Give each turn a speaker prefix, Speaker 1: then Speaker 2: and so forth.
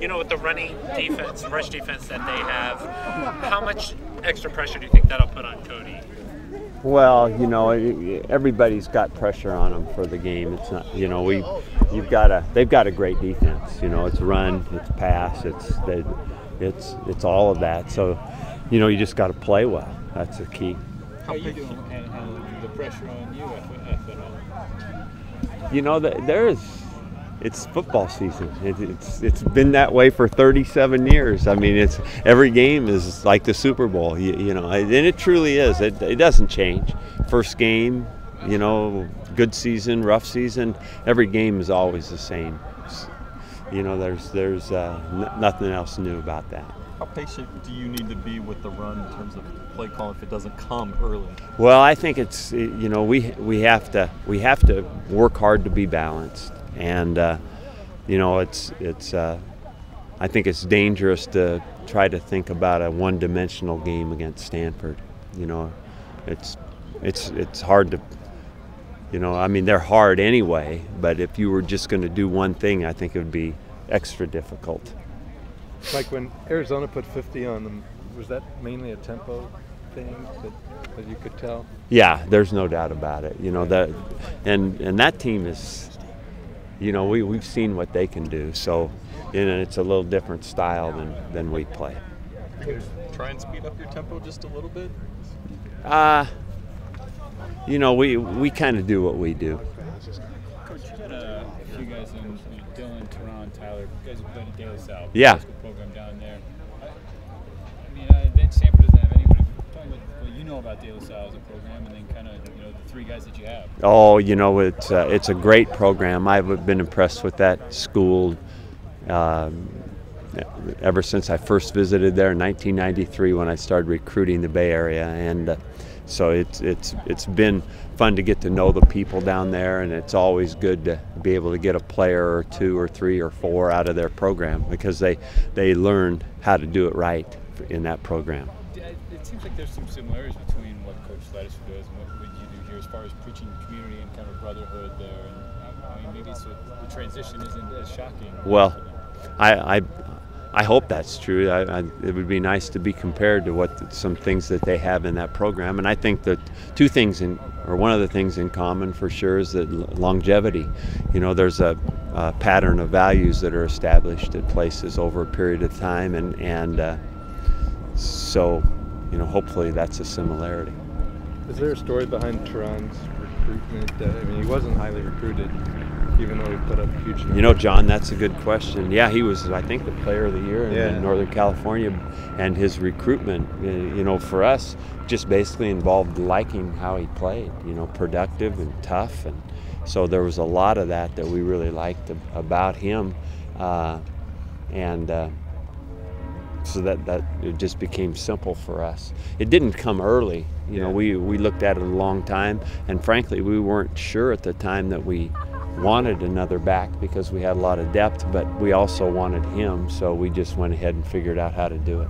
Speaker 1: you know, with the running defense, rush defense that they have, how much extra pressure do you think that'll put on Cody?
Speaker 2: Well, you know, everybody's got pressure on them for the game. It's not, you know, they've got a great defense. You know, it's run, it's pass, it's all of that. So, you know, you just got to play well. That's the key.
Speaker 3: How are you doing handling the pressure on you, if at all?
Speaker 2: You know, it's football season. It's been that way for 37 years. I mean, every game is like the Super Bowl, you know, and it truly is. It doesn't change. First game, you know, good season, rough season, every game is always the same. You know, there's nothing else new about that.
Speaker 4: How patient do you need to be with the run in terms of play call if it doesn't come early?
Speaker 2: Well, I think it's, you know, we have to work hard to be balanced, and you know, I think it's dangerous to try to think about a one-dimensional game against Stanford. You know, it's hard to, you know, I mean, they're hard anyway, but if you were just going to do one thing, I think it would be extra difficult.
Speaker 5: Like when Arizona put 50 on them, was that mainly a tempo thing that you could tell?
Speaker 2: Yeah, there's no doubt about it. You know, that, and that team is, you know, we've seen what they can do. So, you know, it's a little different style than we play.
Speaker 4: Try and speed up your tempo just a little bit?
Speaker 2: You know, we kind of do what we do.
Speaker 3: Coach, you had a few guys in, Dylan, Teron, Tyler, you guys have played at De La Salle.
Speaker 2: Yeah.
Speaker 3: Program down there. I mean, Stanford doesn't have anybody. Talk about what you know about De La Salle as a program, and then kind of, you know, the three guys that you have.
Speaker 2: Oh, you know, it's a great program. I've been impressed with that school ever since I first visited there in 1993 when I started recruiting the Bay Area, and so it's been fun to get to know the people down there, and it's always good to be able to get a player or two or three or four out of their program because they learn how to do it right in that program.
Speaker 3: It seems like there's some similarities between what Coach Sledis does and what you do here as far as preaching community and kind of brotherhood there. And I mean, maybe the transition isn't as shocking.
Speaker 2: Well, I hope that's true. It would be nice to be compared to some things that they have in that program. And I think that one of the things in common for sure is that longevity. You know, there's a pattern of values that are established at places over a period of time, and so, you know, hopefully that's a similarity.
Speaker 5: Is there a story behind Teron's recruitment? I mean, he wasn't highly recruited, even though he put up huge numbers.
Speaker 2: You know, John, that's a good question. Yeah, he was, I think, the player of the year in Northern California, and his recruitment, you know, for us, just basically involved liking how he played, you know, productive and tough, and so there was a lot of that we really liked about him, so that it just became simple for us. It didn't come early. You know, we looked at it a long time, and frankly, we weren't sure at the time that we wanted another back because we had a lot of depth, but we also wanted him, so we just went ahead and figured out how to do it.